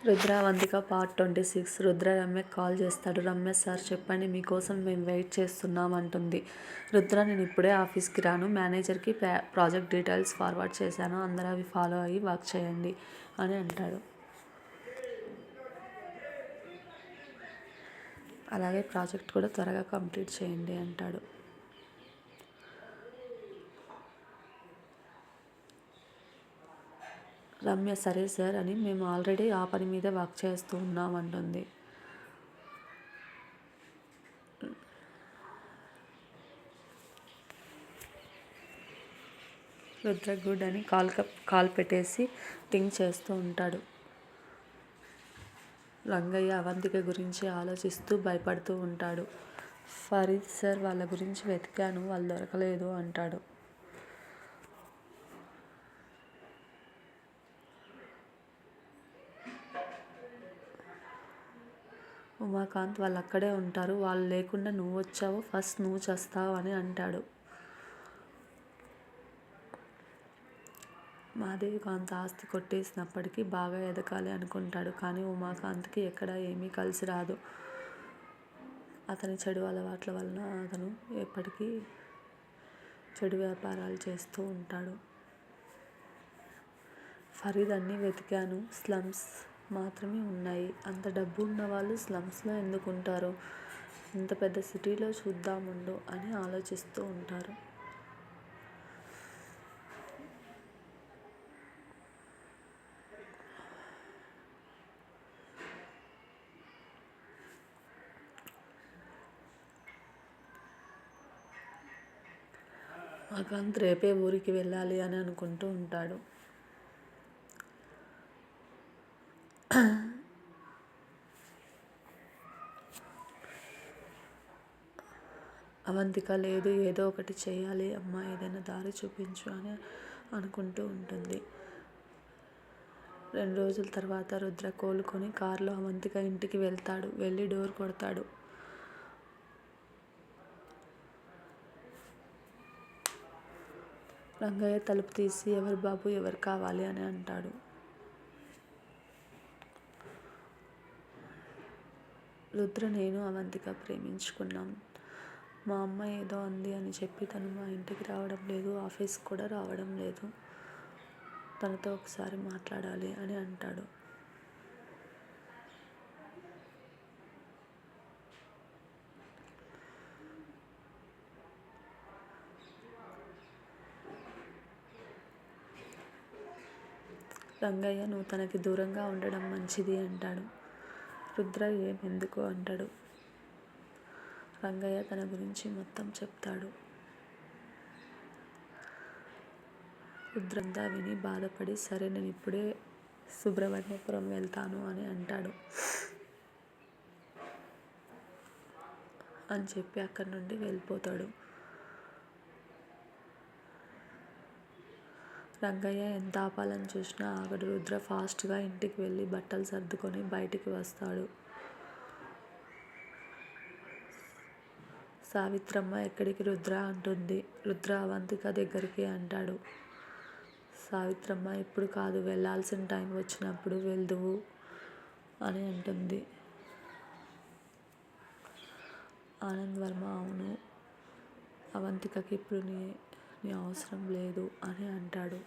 Rudra Avantika part 26. Rudra రమ్యకు call చేస్తాడు. Ramya sir చెప్పండి, మీకోసం మేము వెయిట్ చేస్తున్నాం అంటుంది. రుద్ర నేను ఇప్పుడే ఆఫీస్కి రాను, మేనేజర్కి ప్రాజెక్ట్ డీటెయిల్స్ ఫార్వర్డ్ చేశాను, అందరూ అవి ఫాలో అయ్యి వర్క్ చేయండి అని అంటాడు. అలాగే ప్రాజెక్ట్ కూడా త్వరగా కంప్లీట్ చేయండి అంటాడు. రమ్య సరే సార్ అని మేము ఆల్రెడీ ఆ పని మీద వర్క్ చేస్తూ ఉన్నాం అంటుంది. రుద్ర గుడ్ అని కాల్ పెట్టేసి థింక్ చేస్తూ ఉంటాడు. రంగయ్య అవంతిక గురించి ఆలోచిస్తూ భయపడుతూ ఉంటాడు. ఫరీద్ సార్ వాళ్ళ గురించి వెతికాను, వాళ్ళు దొరకలేదు అంటాడు. ఉమాకాంత్ వాళ్ళు అక్కడే ఉంటారు, వాళ్ళు లేకుండా నువ్వు వచ్చావు, ఫస్ట్ నువ్వు చేస్తావు అని అంటాడు. మాధవికాంత్ ఆస్తి కొట్టేసినప్పటికీ బాగా ఎదగాలి అనుకుంటాడు. కానీ ఉమాకాంత్కి ఎక్కడా ఏమీ కలిసి రాదు. అతని చెడు అలవాట్ల వలన అతను ఎప్పటికీ చెడు వ్యాపారాలు చేస్తూ ఉంటాడు. ఫరీద్ అన్నీ వెతికాను, స్లమ్స్ మాత్రమే ఉన్నాయి. అంత డబ్బు ఉన్నవాళ్ళు స్లమ్స్లో ఎందుకు ఉంటారు? ఇంత పెద్ద సిటీలో చూద్దాముండు అని ఆలోచిస్తూ ఉంటారు. ఉమాకాంత్ రేపే ఊరికి వెళ్ళాలి అని అనుకుంటూ ఉంటాడు. అవంతిక లేదు, ఏదో ఒకటి చేయాలి అమ్మా, ఏదైనా దారి చూపించు అని అనుకుంటూ ఉంటుంది. 2 రోజుల తర్వాత రుద్ర కోలుకొని కారులో అవంతిక ఇంటికి వెళ్తాడు. వెళ్ళి డోర్ కొడతాడు. రంగయ్య తలుపు తీసి ఎవరు బాబు, ఎవరు కావాలి అని అంటాడు. రుద్ర నేను అవంతిక ప్రేమించుకున్నాం. మా అమ్మ ఏదో అంది అని చెప్పి తను మా ఇంటికి రావడం లేదు, ఆఫీస్కి కూడా రావడం లేదు. తనతో ఒకసారి మాట్లాడాలి అని అంటాడు. రంగయ్య నువ్వు తనకి దూరంగా ఉండడం మంచిది అంటాడు. రుద్ర ఎందుకు అంటాడు. రంగయ్య తన గురించి మొత్తం చెప్తాడు. రుద్రంతా విని బాధపడి సరే నేను ఇప్పుడే సుబ్రహ్మణ్యపురం వెళ్తాను అని అంటాడు. అని చెప్పి అక్కడి నుండి వెళ్ళిపోతాడు. రంగయ్య ఎంత ఆపాలని చూసినా ఆగడు. రుద్ర ఫాస్ట్గా ఇంటికి వెళ్ళి బట్టలు సర్దుకొని బయటికి వస్తాడు. సావిత్రమ్మ ఎక్కడికి రుద్ర అంటుంది. రుద్ర అవంతిక దగ్గరికి అంటాడు. సావిత్రమ్మ ఇప్పుడు కాదు, వెళ్ళాల్సిన టైం వచ్చినప్పుడు వెళ్దువు అని అంటుంది. ఆనంద్ వర్మ అవును, అవంతికకి ఇప్పుడు నీ అవసరం లేదు అని అంటాడు.